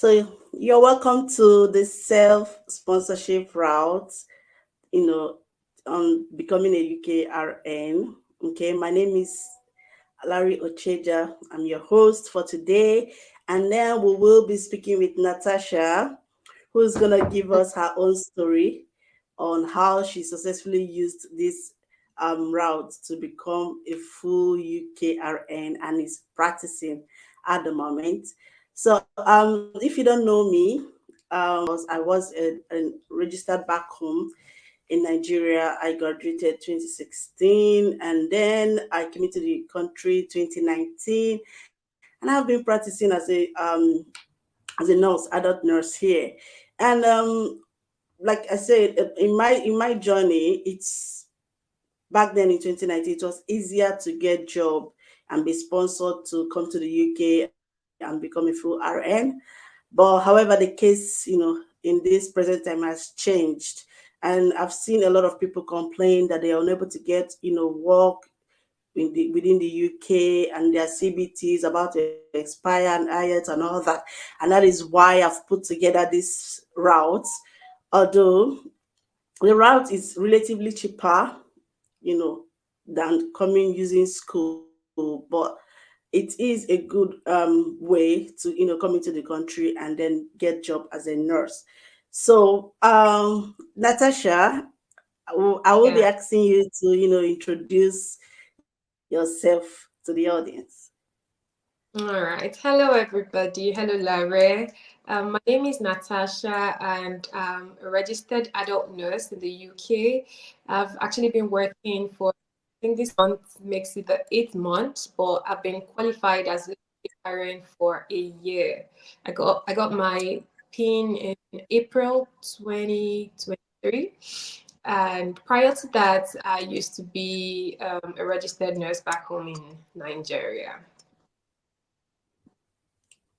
So you're welcome to the self-sponsorship route, you know, on becoming a UKRN. Okay, my name is Larry Ocheja. I'm your host for today. And then we will be speaking with Natasha, who's going to give us her own story on how she successfully used this route to become a full UKRN and is practicing at the moment. So, if you don't know me, I was a registered back home in Nigeria. I graduated 2016 and then I came into the country 2019, and I've been practicing as a nurse, adult nurse here. And like I said, in my journey, it's back then in 2019, it was easier to get job and be sponsored to come to the UK and become a full RN. But however, the case, in this present time has changed. And I've seen a lot of people complain that they are unable to get, work within the UK, and their CBT is about to expire, and IELTS and all that. And that is why I've put together this route. Although the route is relatively cheaper, you know, than coming using school, but it is a good way to come into the country and then get job as a nurse. So Natasha, I will be Yeah. asking you to introduce yourself to the audience. All right. Hello, everybody. Hello, Larry. My name is Natasha, and I'm a registered adult nurse in the UK. I've actually been working for, I think this month makes it the 8th month, but I've been qualified as a parent for a year. I got my PIN in April 2023. And prior to that, I used to be a registered nurse back home in Nigeria.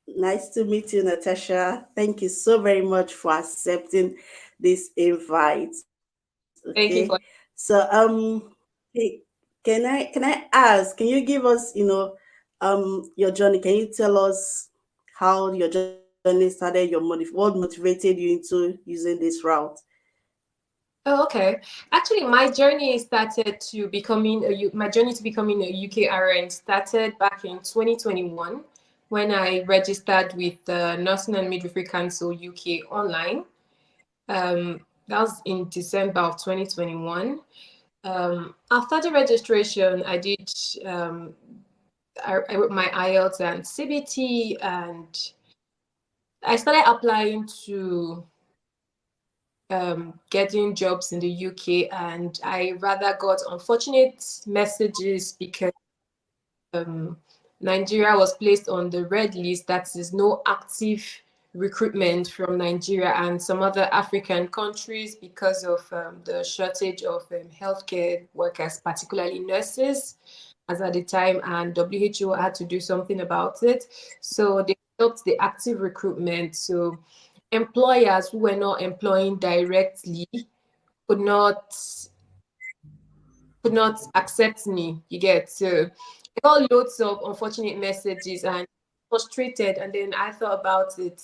Nice to meet you, Natasha. Thank you so very much for accepting this invite. Okay. Thank you for. So hey, can I ask, can you give us, your journey? Can you tell us how your journey started, what motivated you into using this route? Oh, okay. Actually, my journey started to becoming my journey to becoming a UKRN started back in 2021 when I registered with the Nursing and Midwifery Council UK online. That was in December of 2021. After the registration, um, I wrote my IELTS and CBT, and I started applying to getting jobs in the UK, and I rather got unfortunate messages because um, Nigeria was placed on the red list. That is no active recruitment from Nigeria and some other African countries because of the shortage of healthcare workers, particularly nurses, as at the time, and WHO had to do something about it. So they stopped the active recruitment. So employers who were not employing directly could not could not accept me. You get, so I got loads of unfortunate messages and frustrated. And then I thought about it.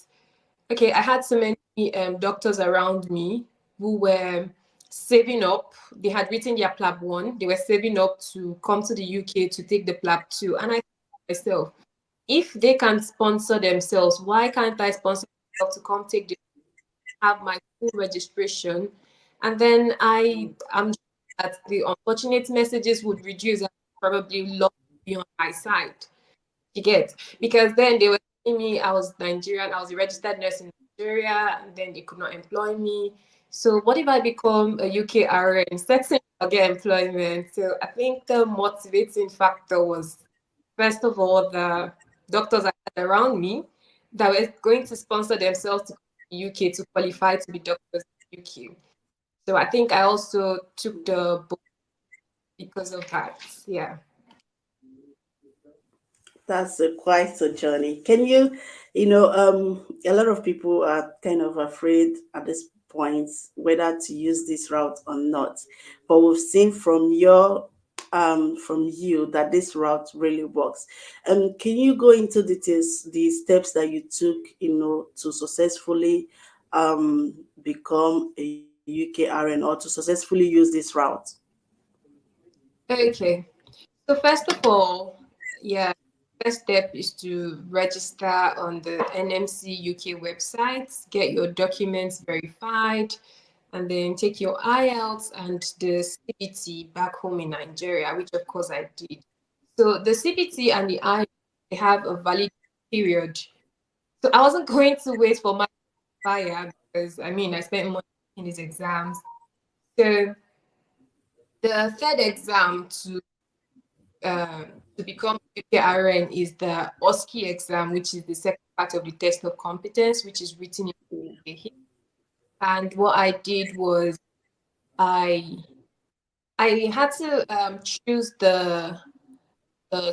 Okay, I had so many doctors around me who were saving up. They had written their PLAB one. They were saving up to come to the UK to take the PLAB two. And I thought to myself, if they can sponsor themselves, why can't I sponsor myself to come take the have my full registration? And then I am that the unfortunate messages would reduce and probably love to be on my side. You get, because then they were telling me I was Nigerian, I was a registered nurse in Nigeria, and then they could not employ me. So what if I become a UK RN? Certain I'll get employment. So I think the motivating factor was first of all the doctors I had around me that were going to sponsor themselves to come to the UK to qualify to be doctors in the UK. So I think I also took the book because of that. Yeah. That's quite a journey. Can you, a lot of people are kind of afraid at this point whether to use this route or not. But we've seen from your from you that this route really works. Can you go into details the steps that you took, to successfully become a UKRN or to successfully use this route? Okay. So first of all, yeah, first step is to register on the NMC UK website, get your documents verified, and then take your IELTS and the CBT back home in Nigeria, which of course I did. So the CBT and the IELTS, they have a valid period. So I wasn't going to wait for my fire because I mean I spent money in these exams. So the third exam to become UKRN is the OSCE exam, which is the second part of the test of competence, which is written Yeah. in. And what I did was I I had to choose the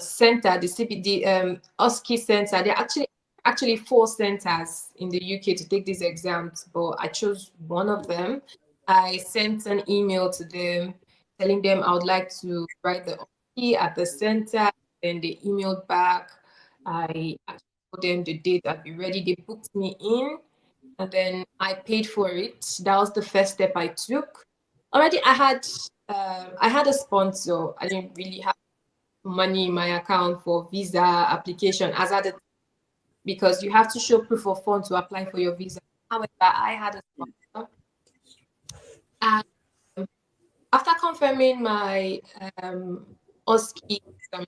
center, the CPD OSCE center. There are actually four centers in the UK to take these exams, but I chose one of them. I sent an email to them telling them I would like to write the OSCE at the center. Then they emailed back. I actually told them the date I'd be ready. They booked me in, and then I paid for it. That was the first step I took. Already, I had a sponsor. I didn't really have money in my account for visa application as at the, because you have to show proof of funds to apply for your visa. However, I had a sponsor, and after confirming my OSCE, I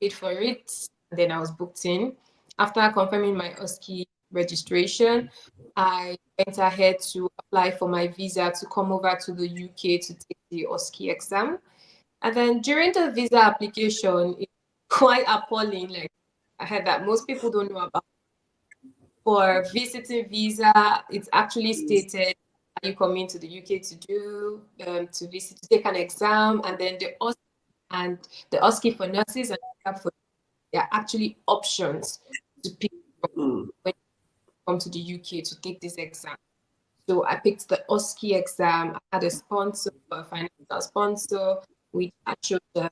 paid for it, and then I was booked in. After confirming my OSCE registration, I went ahead to apply for my visa to come over to the UK to take the OSCE exam. And then during the visa application, it's quite appalling. Like I heard that most people don't know about. For visiting visa, it's actually stated are you coming to the UK to do to visit to take an exam, and then the OSCE for nurses and for there are actually options to pick from Mm. when you come to the UK to take this exam. So I picked the OSCE exam. I had a sponsor, a financial sponsor, which I showed the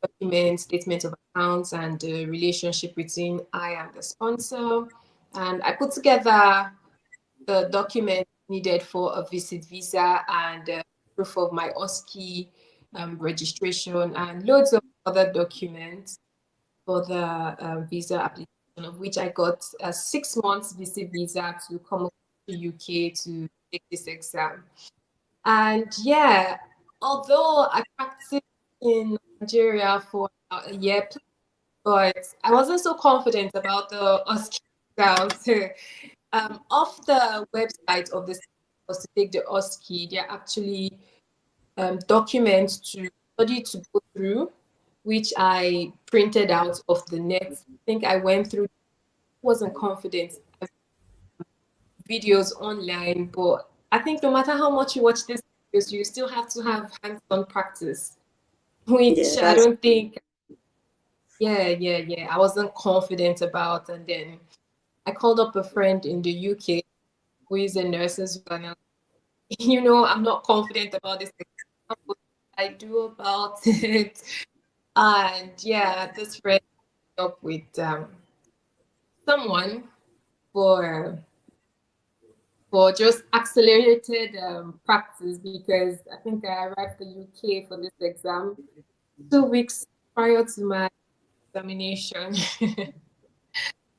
document, statement of accounts, and the relationship between I and the sponsor. And I put together the documents needed for a visit visa and proof of my OSCE registration and loads of other documents for the visa application, of which I got a 6 months visit visa to come over to UK to take this exam. And yeah, although I practiced in Nigeria for about a year, but I wasn't so confident about the OSCE exam. So, off the website of the was to take the OSCE, there are actually documents to study to go through, which I printed out of the net. I think I went through, wasn't confident. Videos online, but I think no matter how much you watch these videos, you still have to have hands-on practice, which Yeah, I that's don't think. Yeah. I wasn't confident about, and then I called up a friend in the UK who is a nurse as well. And I'm not confident about this. What I do about it, and yeah, this friend up with someone for just accelerated practice because I think I arrived the UK for this exam 2 weeks prior to my examination. It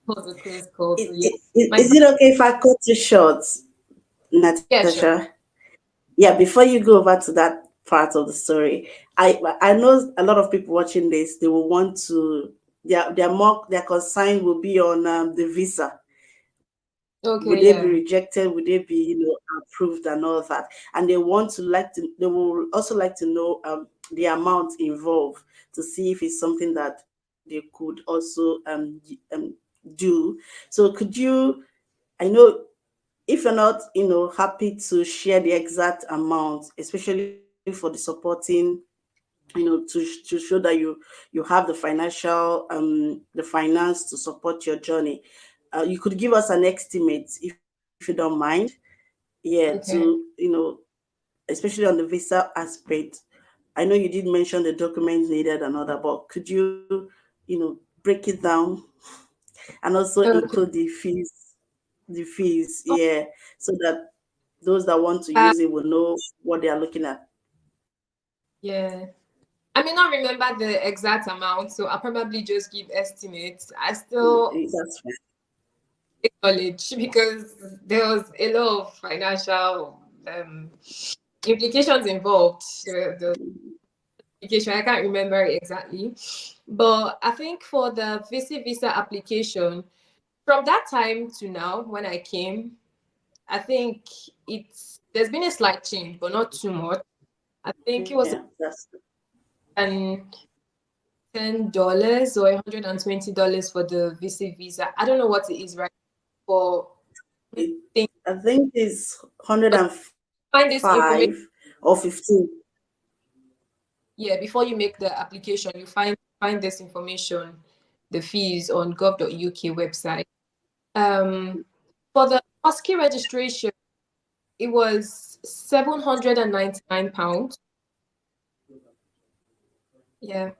was a close call. So yeah, my is it okay if I cut you short, yeah, sure. Natasha? Yeah, before you go over to that part of the story, I know a lot of people watching this, they will want to their concern will be on the visa. Would they be Okay, rejected? yeah. Would they be, approved and all that? And they will also like to know the amount involved to see if it's something that they could also do. So could you, I know if you're not, happy to share the exact amount, especially for the supporting, to show that you have the finance to support your journey, you could give us an estimate if you don't mind. Yeah, to Okay. especially on the visa aspect, I know you did mention the documents needed and all that, but could you, break it down and also Okay. include the fees, Oh, yeah, so that those that want to uh, use it will know what they are looking at. yeah. I may not remember the exact amount, so I'll probably just give estimates. I still That's fine. acknowledge because there was a lot of financial implications involved. The application, I can't remember it exactly. But I think for the visa application, from that time to now, when I came, I think there's been a slight change, but not too much. I think it was Yeah, that's an $10 or $120 for the visa. I don't know what it is right for. I it. think I think it's find this 105 information. or 15. Yeah, before you make the application, you find this information, the fees on gov.uk website. Um, for the OSCE registration, it was £799. Yeah,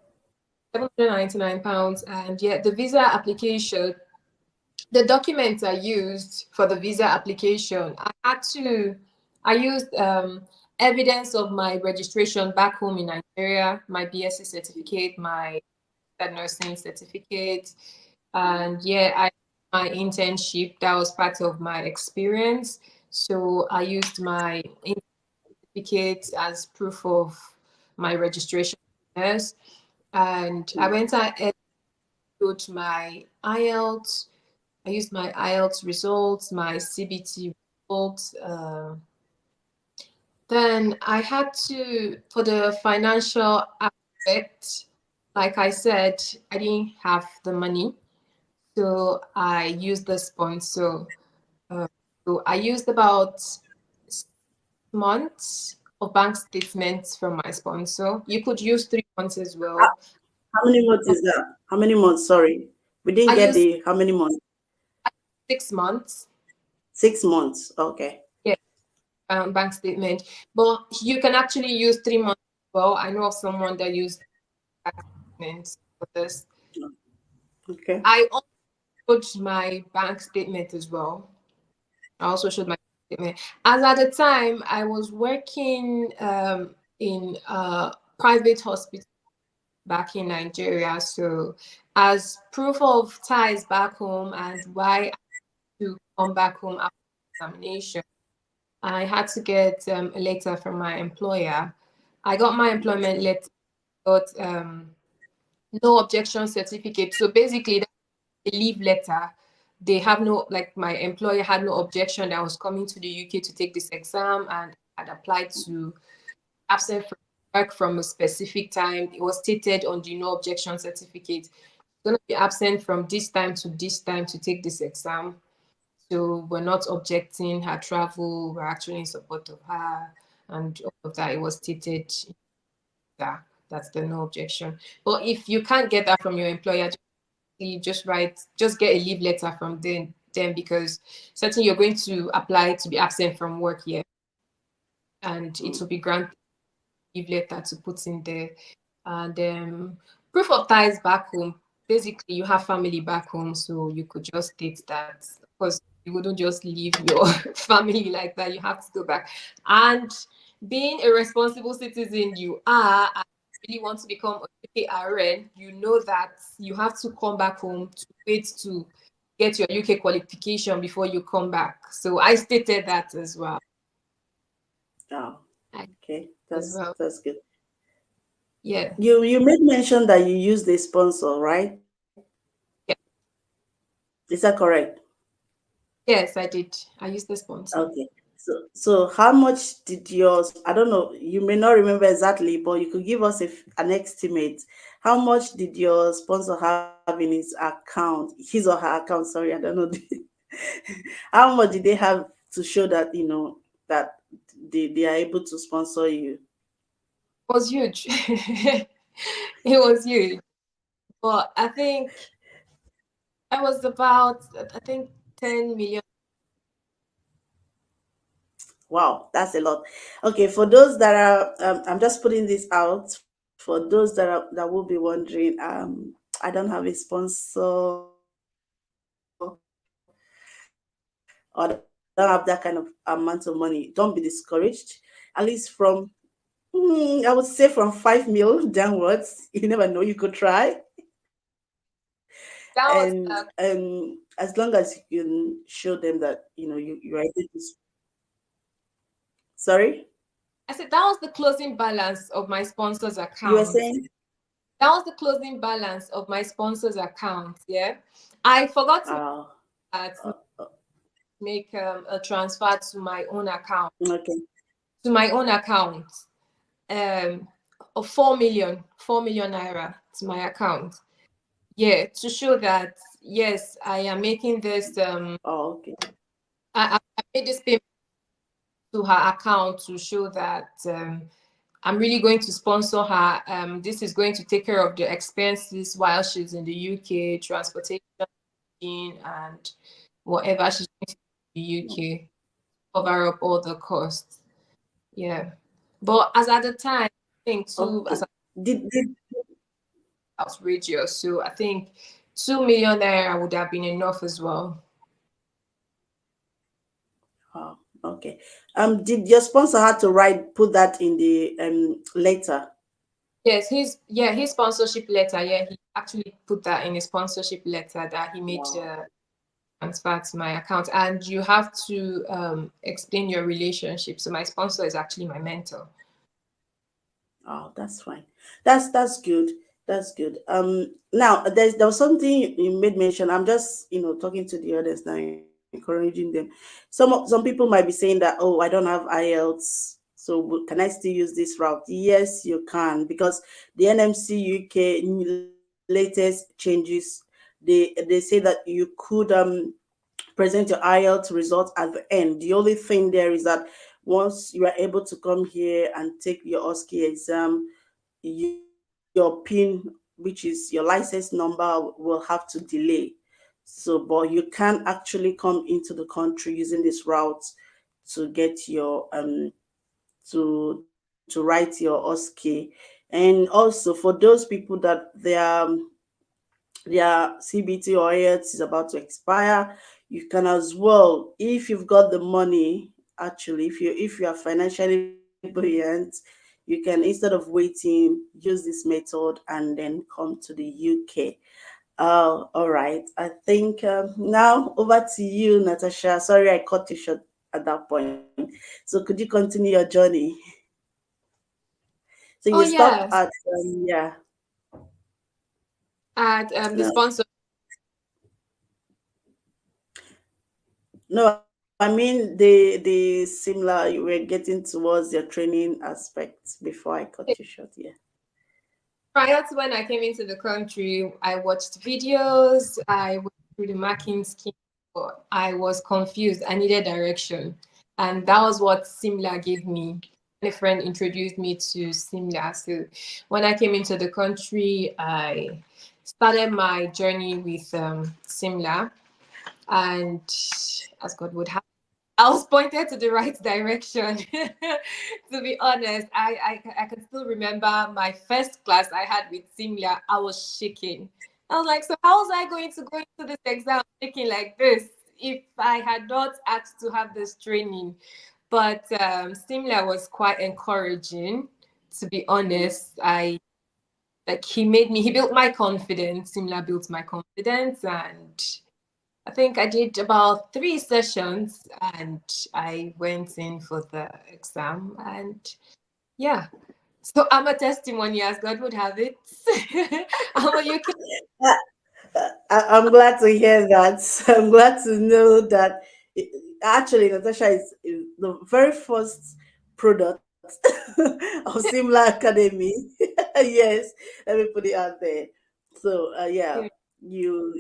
£799. And yeah, the visa application, the documents I used for the visa application, I used evidence of my registration back home in Nigeria, my BSc certificate, my nursing certificate, and yeah, my internship that was part of my experience. So I used my certificate as proof of my registration nurse, and I went ahead and showed my IELTS. I used my IELTS results, my CBT results. Then I had to, for the financial aspect, like I said, I didn't have the money. So I used the sponsor. Uh, so I used about 6 months of bank statements from my sponsor. You could use 3 months as How, well. how many months is that? How many months? Sorry. We didn't I get used the how many months? 6 months. 6 months. Okay. Yeah, bank statement. But you can actually use 3 months as well. I know of someone that used bank statements for this. Okay. I also showed my bank statement as well. I also showed my statement. As at the time, I was working in a private hospital back in Nigeria. So, as proof of ties back home and why I had to come back home after examination, I had to get a letter from my employer. I got my employment letter, got no objection certificate. So basically, a leave letter. They have no, like, my employer had no objection that I was coming to the UK to take this exam and had applied to absent from work from a specific time. It was stated on the no objection certificate. Going to be absent from this time to this time to take this exam. So we're not objecting her travel. We're actually in support of her and all of that. It was stated that that's the no objection. But if you can't get that from your employer, just get a leave letter from them because certainly you're going to apply to be absent from work here and it will be granted leave letter to put in there. And proof of ties back home, basically you have family back home, so you could just state that. Of course, you wouldn't just leave your family like that. You have to go back. And being a responsible citizen you are, and really want to become a UKRN, you know that you have to come back home to wait to get your UK qualification before you come back. So I stated that as well. Oh, I- okay. As well. That's good. Yeah. You made mention that you use the sponsor, right? Yeah. Is that correct? Yes, I did. I used the sponsor. Okay. So how much did yours? I don't know. You may not remember exactly, but you could give us an estimate. How much did your sponsor have in his account, his or her account? Sorry, I don't know. How much did they have to show that that they are able to sponsor you? It was huge. It was huge. But I think I was about, I think, 10 million. Wow, that's a lot. Okay, for those that are, I'm just putting this out for those that will be wondering. I don't have a sponsor or don't have that kind of amount of money. Don't be discouraged. At least from, I would say from 5 mil downwards. You never know. You could try. And That was as long as you can show them that you're able to. Sorry, I said that was the closing balance of my sponsor's you were account. saying? That was the closing balance of my sponsor's account. Yeah, I forgot to Uh, to make a transfer to my own account. okay. To my own account, um, of 4 million naira to my account. Yeah, to show that yes, I am making this. Oh, okay. I made this payment to her account to show that I'm really going to sponsor her. This is going to take care of the expenses while she's in the UK, transportation and whatever she's going to do in the UK, cover up all the costs. Yeah. But as at the time, I think too, Okay. as Did outrageous. So I think 2 million naira would have been enough as well. Oh, okay. Did your sponsor had to put that in the letter? Yes, his sponsorship letter. Yeah, he actually put that in his sponsorship letter that he made Wow. transfer to my account, and you have to explain your relationship. So my sponsor is actually my mentor. Oh, that's fine. That's good. That's good. Now there was something you made mention. I'm just talking to the others now, encouraging them. Some people might be saying that, oh, I don't have IELTS, so can I still use this route? Yes, you can, because the NMC UK latest changes. They say that you could present your IELTS result at the end. The only thing there is that once you are able to come here and take your OSCE exam, your PIN, which is your license number, will have to delay. So, but you can actually come into the country using this route to get your to write your OSCE. And also for those people that their CBT or IELTS is about to expire, you can as well, if you've got the money. Actually, if you are financially buoyant, you can, instead of waiting, use this method and then come to the UK. All right. I think now over to you, Natasha. Sorry, I cut you short at that point. So could you continue your journey? So you Oh stopped at yes, yeah. at the No, sponsor. no, I mean the similar, you were getting towards your training aspect before I cut you short. Yeah. Prior to when I came into the country, I watched videos. I went through the marking scheme. But I was confused. I needed direction, and that was what Simla gave me. A friend introduced me to Simla. So when I came into the country, I started my journey with Simla, and as God would have, I was pointed to the right direction. To be honest, I can still remember my first class I had with Simla. I was shaking. I was like, so how was I going to go into this exam shaking like this if I had not asked to have this training? But Simla was quite encouraging. To be honest, I like he built my confidence. Simla built my confidence, and I think I did about 3 sessions and I went in for the exam. And yeah, so I'm a testimony as God would have it. I'm a UK. I'm glad to hear that. I'm glad to know that actually Natasha is the very first product of Simlar Academy. Yes, let me put it out there. So yeah, you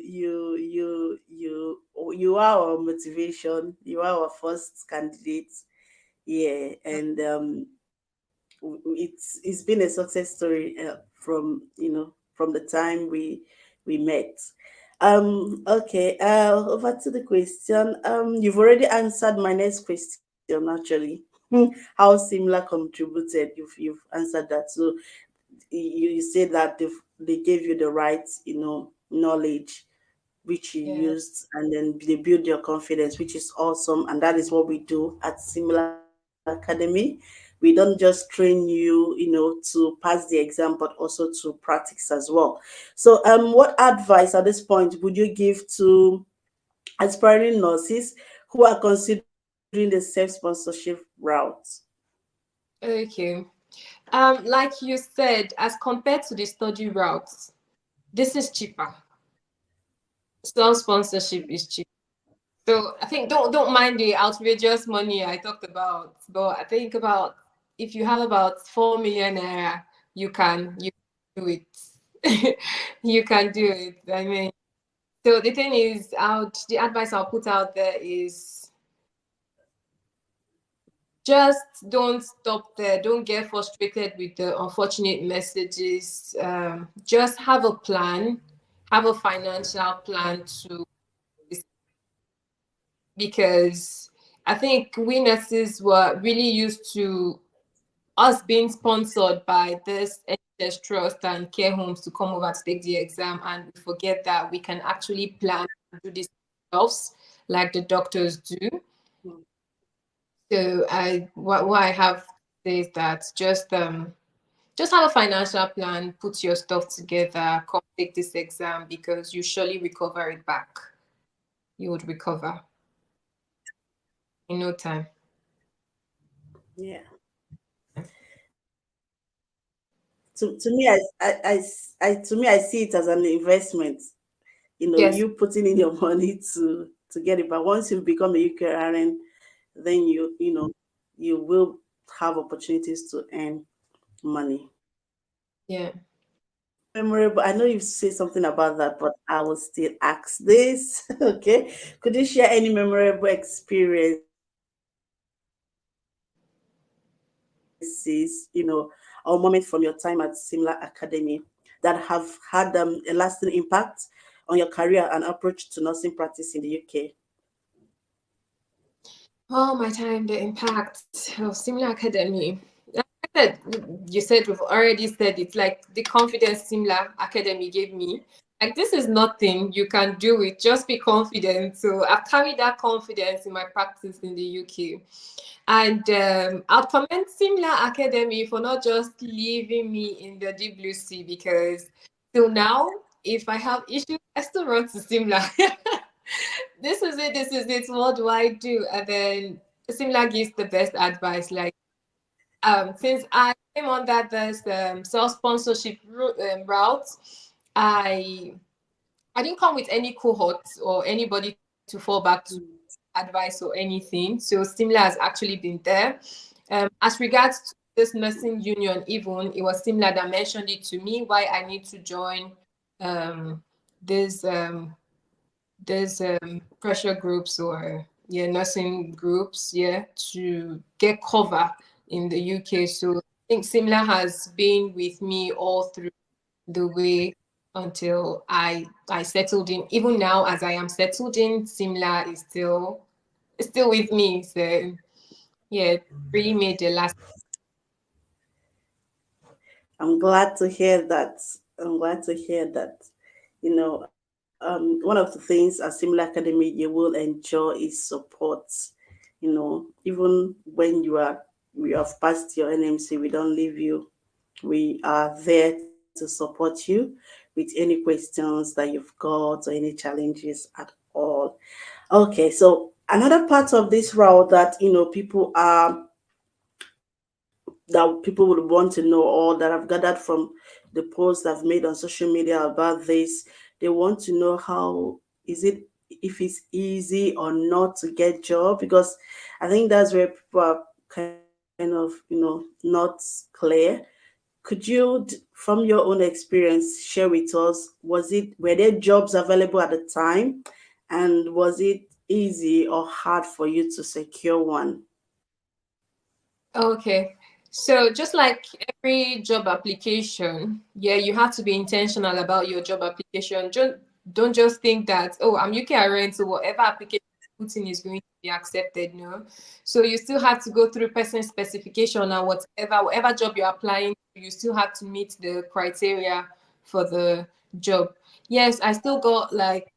are our motivation. You are our first candidate. Yeah, and it's been a success story from from the time we met. Okay, over to the question. You've already answered my next question. actually. How similar contributed, you've answered that. So you say that they gave you the right, knowledge which you Yeah. used, and then they build your confidence, which is awesome. And that is what we do at Similar Academy. We don't just train you, to pass the exam, but also to practice as well. So what advice at this point would you give to aspiring nurses who are considering the self-sponsorship route? Okay. Like you said, as compared to the study routes, this is cheaper. Self sponsorship is cheap. So I think don't mind the outrageous money I talked about, but I think about if you have about 4 million naira, you do it. You can do it. I mean, so the thing is, out the advice I'll put out there is just don't stop there. Don't get frustrated with the unfortunate messages. Just have a plan, have a financial plan to, because I think we nurses were really used to us being sponsored by this NHS trust and care homes to come over to take the exam, and we forget that we can actually plan and do this ourselves like the doctors do. So what I have to say is that just have a financial plan, put your stuff together, come take this exam because you surely recover it back. You would recover in no time. Yeah. To me, I see it as an investment. Yes, You putting in your money to get it. But once you become a UKRN, then you will have opportunities to earn money. yeah. Memorable. I know you say something about that, but I will still ask this. Okay. Could you share any memorable experiences, or moment from your time at Simlar Academy that have had a lasting impact on your career and approach to nursing practice in the UK? Oh, my time, the impact of Simlar Academy. Like I said, you said we've already said it, like the confidence Simlar Academy gave me. Like, this is nothing, you can do it, just be confident. So I've carried that confidence in my practice in the UK. And I'll commend Simlar Academy for not just leaving me in the deep blue sea, because till now, if I have issues, I still run to Simlar. This is it, this is it, what do I do? And then Simla gives the best advice. Like, since I came on that this self-sponsorship route, I I didn't come with any cohorts or anybody to fall back to advice or anything. So Simla has actually been there. As regards to this nursing union, even it was Simla that mentioned it to me why I need to join um, this there's pressure groups or yeah nursing groups, yeah, to get cover in the UK. So I think Simla has been with me all through the way until I settled in. Even now, as I am settled in, Simla is still with me. So yeah, really made the last. I'm glad to hear that. I'm glad to hear that. One of the things at Similar Academy you will enjoy is support. Even when you have passed your NMC, we don't leave you. We are there to support you with any questions that you've got or any challenges at all. Okay, so another part of this route that people would want to know, or that I've gathered from the posts I've made on social media about this. They want to know how is it if it's easy or not to get job, because I think that's where people are kind of not clear. Could you, from your own experience, share with us, were there jobs available at the time, and was it easy or hard for you to secure one? Okay. So just like every job application, yeah, you have to be intentional about your job application. Don't just think that, oh, I'm UKRN, so whatever application. put in is going to be accepted, no. So you still have to go through person specification and whatever job you're applying, you still have to meet the criteria for the job. Yes, I still got like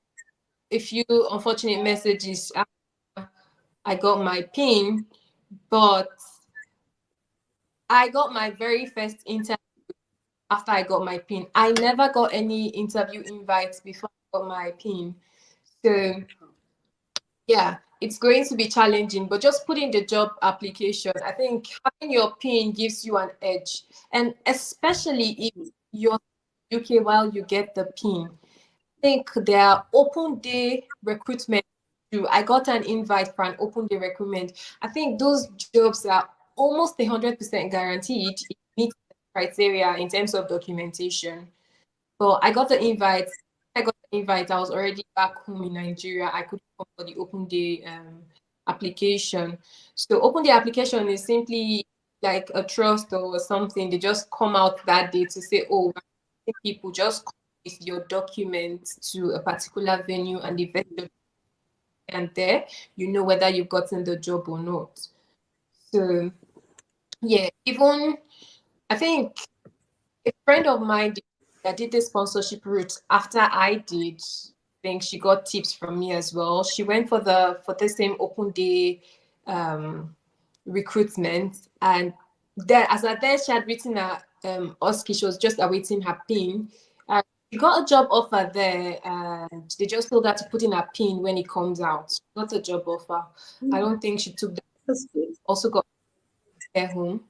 a few unfortunate messages after I got my pin, but I got my very first interview after I got my pin. I never got any interview invites before I got my pin. So yeah, it's going to be challenging, but just put in the job application. I think having your pin gives you an edge, and especially if you're UK while you get the pin. I think there are open day recruitment too. I got an invite for an open day recruitment. I think those jobs are almost 100% guaranteed if you meet the criteria in terms of documentation. But I got the invite. I got the invite. I was already back home in Nigeria. I couldn't come for the open day application. So open day application is simply like a trust or something. They just come out that day to say, oh, people just come with your documents to a particular venue and the vendor, and there you know whether you've gotten the job or not. So yeah, even I think a friend of mine that did the sponsorship route after I did. I think she got tips from me as well. She went for the same open day um, recruitment, and there as at there she had written her OSCE. She was just awaiting her pin. She got a job offer there, and they just told her to put in her pin when it comes out. She got a job offer. I don't think she took that. That's good. Also got her home.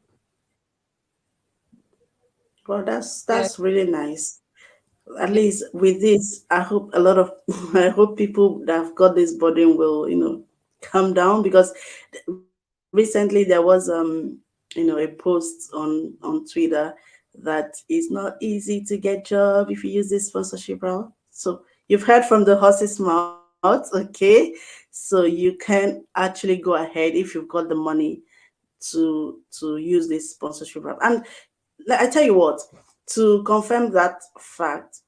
Well, Yeah. that's really nice. At least with this, I hope a lot of I hope people that have got this burden will, calm down, because recently there was a post on Twitter that it's not easy to get job if you use this sponsorship route. So you've heard from the horse's mouth, okay? So you can actually go ahead if you've got the money to use this sponsorship route. And I tell you what, to confirm that fact,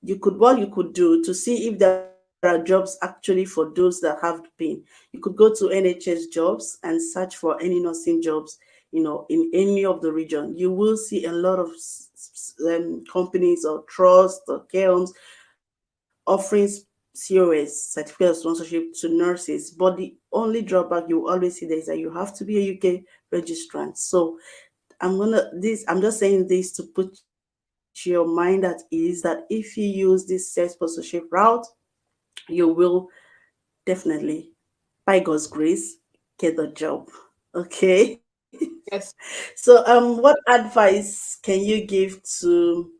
what you could do to see if there are jobs actually for those that have been, you could go to NHS jobs and search for any nursing jobs, in any of the region. You will see a lot of companies or trusts or care homes offering COS, certificate of sponsorship, to nurses. But the only drawback you always see there is that you have to be a UK registrant. So I'm just saying this to put your mind at ease that if you use this self sponsorship route, you will definitely, by God's grace, get the job. Okay. Yes. So what advice can you give to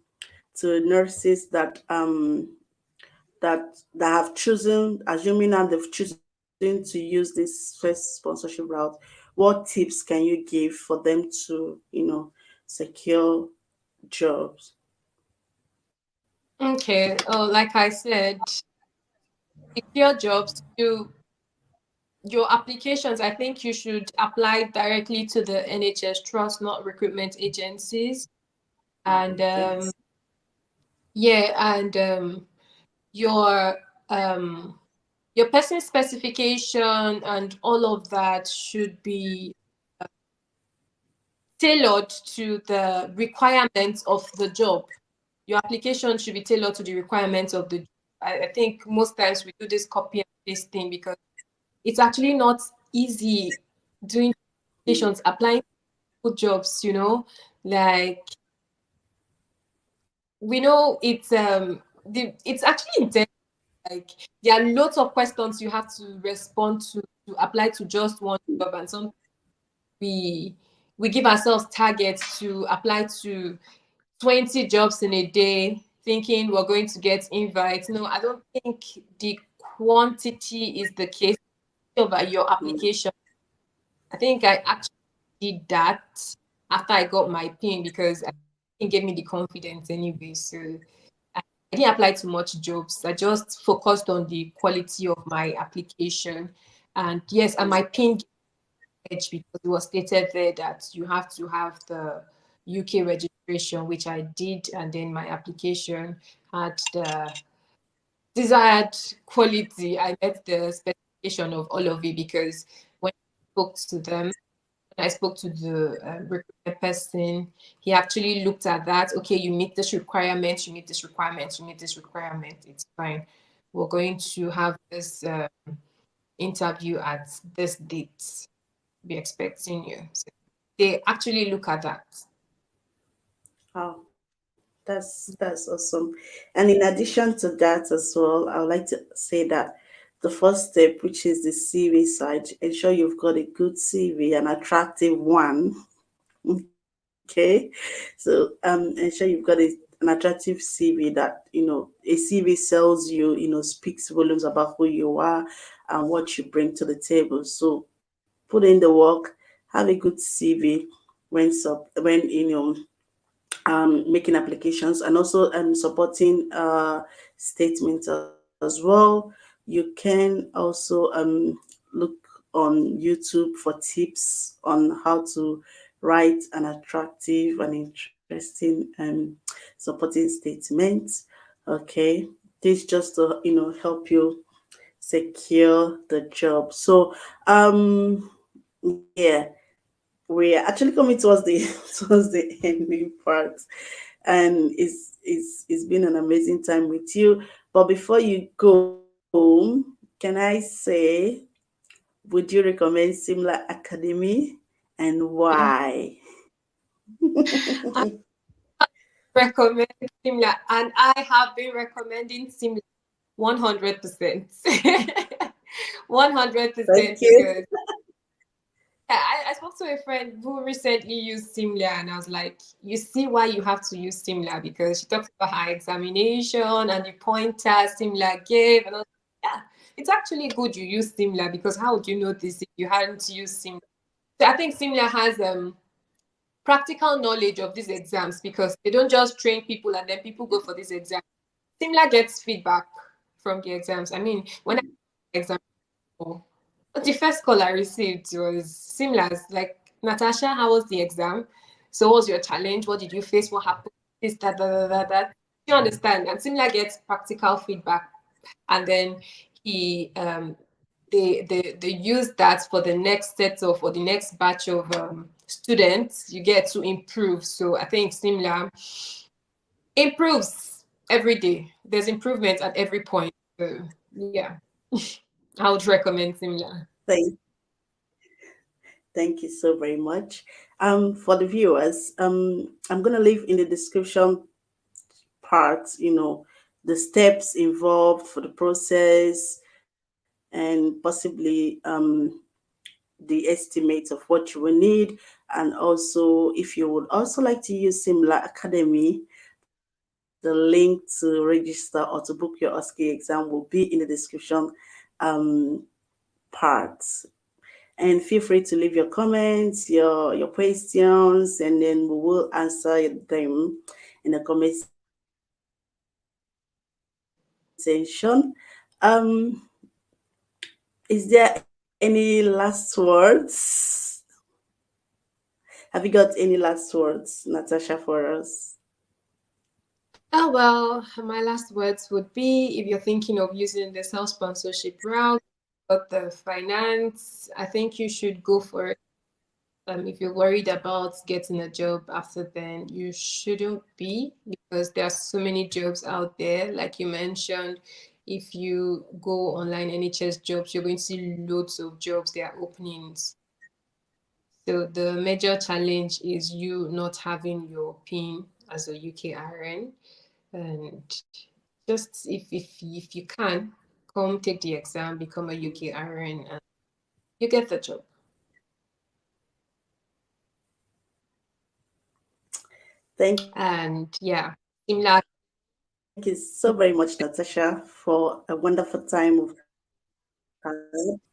nurses that have chosen, assuming now they've chosen to use this first sponsorship route? What tips can you give for them to, secure jobs? Okay. Oh, like I said, secure jobs. Your applications, I think you should apply directly to the NHS trust, not recruitment agencies. And Yes. yeah, and your um your person specification and all of that should be tailored to the requirements of the job. Your application should be tailored to the requirements of the job. I think most times we do this copy and paste thing because it's actually not easy doing applications, applying for jobs, like we know it's actually intense. Like there are lots of questions you have to respond to apply to just one job, and some we we give ourselves targets to apply to 20 jobs in a day, thinking we're going to get invites. No, I don't think the quantity is the case over your application. I think I actually did that after I got my pin because I think it gave me the confidence anyway. So I didn't apply to much jobs. I just focused on the quality of my application. And yes, and my pin edge because it was stated there that you have to have the UK registration, which I did, and then my application had the desired quality. I met the specification of all of it, because when I spoke to them, when I spoke to the recruitment person, he actually looked at that. Okay, you meet this requirement, you meet this requirement, you meet this requirement. It's fine. We're going to have this interview at this date. Be expecting you. So they actually look at that. Wow, that's awesome. And in addition to that as well, I would like to say that the first step, which is the CV side, ensure you've got a good CV, an attractive one. Okay, so ensure you've got an attractive CV that a CV sells you, speaks volumes about who you are and what you bring to the table. So put in the work, have a good CV when making applications, and also supporting statements as well. You can also look on YouTube for tips on how to write an attractive and interesting supporting statement. Okay, this just to help you secure the job. So yeah, we're actually coming towards the towards the ending part, and it's been an amazing time with you. But before you go, can I say, would you recommend Simla Academy, and why? I recommend Simla, and I have been recommending Simla 100%. Thank 100%, you. because I spoke to a friend who recently used Simla, and I was like, you see why you have to use Simla, because she talked about her examination and the pointers Simla gave. And I was like, yeah, it's actually good you use Simla, because how would you know this if you hadn't used Simla? So I think Simla has practical knowledge of these exams, because they don't just train people and then people go for this exam. Simla gets feedback from the exams. I mean, when I exam, the first call I received was similar. Like, Natasha, how was the exam? So, what was your challenge? What did you face? What happened? This, that, that, that, that. That. You understand? And similar gets practical feedback, and then he they use that for the next set of, or the next batch of students. You get to improve. So I think similar improves every day. There's improvement at every point. So yeah, I would recommend similar. Thank, thank you so very much. For the viewers, I'm gonna leave in the description part, the steps involved for the process, and possibly the estimate of what you will need. And also, if you would also like to use Simlar Academy, the link to register or to book your OSCE exam will be in the description um, part. And feel free to leave your comments, your questions, and then we will answer them in the comment section. Is there any last words? Have you got any last words, Natasha, for us? Oh, well, my last words would be, if you're thinking of using the self sponsorship route, but the finance, I think you should go for it. If you're worried about getting a job after then, you shouldn't be, because there are so many jobs out there. Like you mentioned, if you go online NHS jobs, you're going to see loads of jobs, there are openings. So the major challenge is you not having your PIN as a UKRN. And just if you can, come take the exam, become a UKRN, and you get the job. Thank you so very And much, yeah, Natasha, similar, for a wonderful time we've had.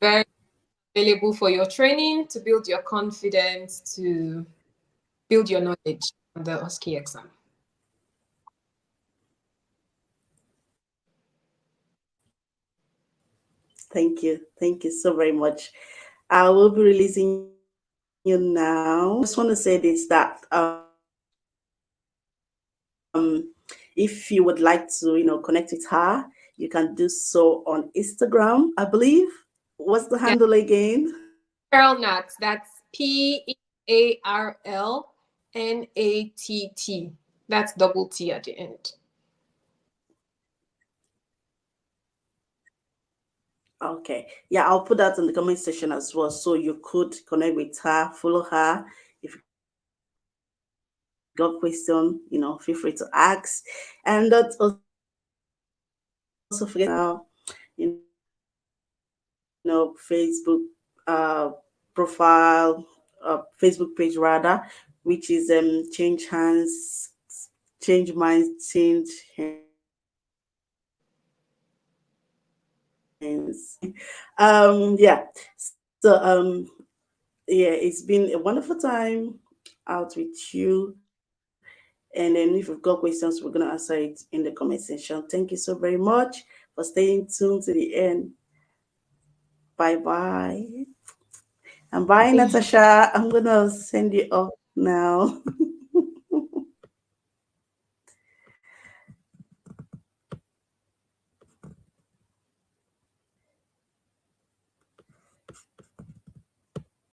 very available for your training, to build your confidence, to build your knowledge on the OSCE exam. Thank you. Thank you so very much. I will be releasing you now. I just want to say this, that if you would like to, connect with her, you can do so on Instagram, I believe. What's the Yeah, handle again? Pearl Nuts. That's PEARLNATT. That's double T at the end. Okay. Yeah, I'll put that in the comment section as well. So you could connect with her, follow her. If you got question, feel free to ask. And don't also forget to check out her, Facebook profile, Facebook page rather, which is Change Hands, Change Minds, Change Hands. Yeah. So yeah, it's been a wonderful time out with you. And then if you've got questions, we're gonna answer it in the comment section. Thank you so very much for staying tuned to the end. Bye bye. And bye, Natasha. I'm gonna send you off now.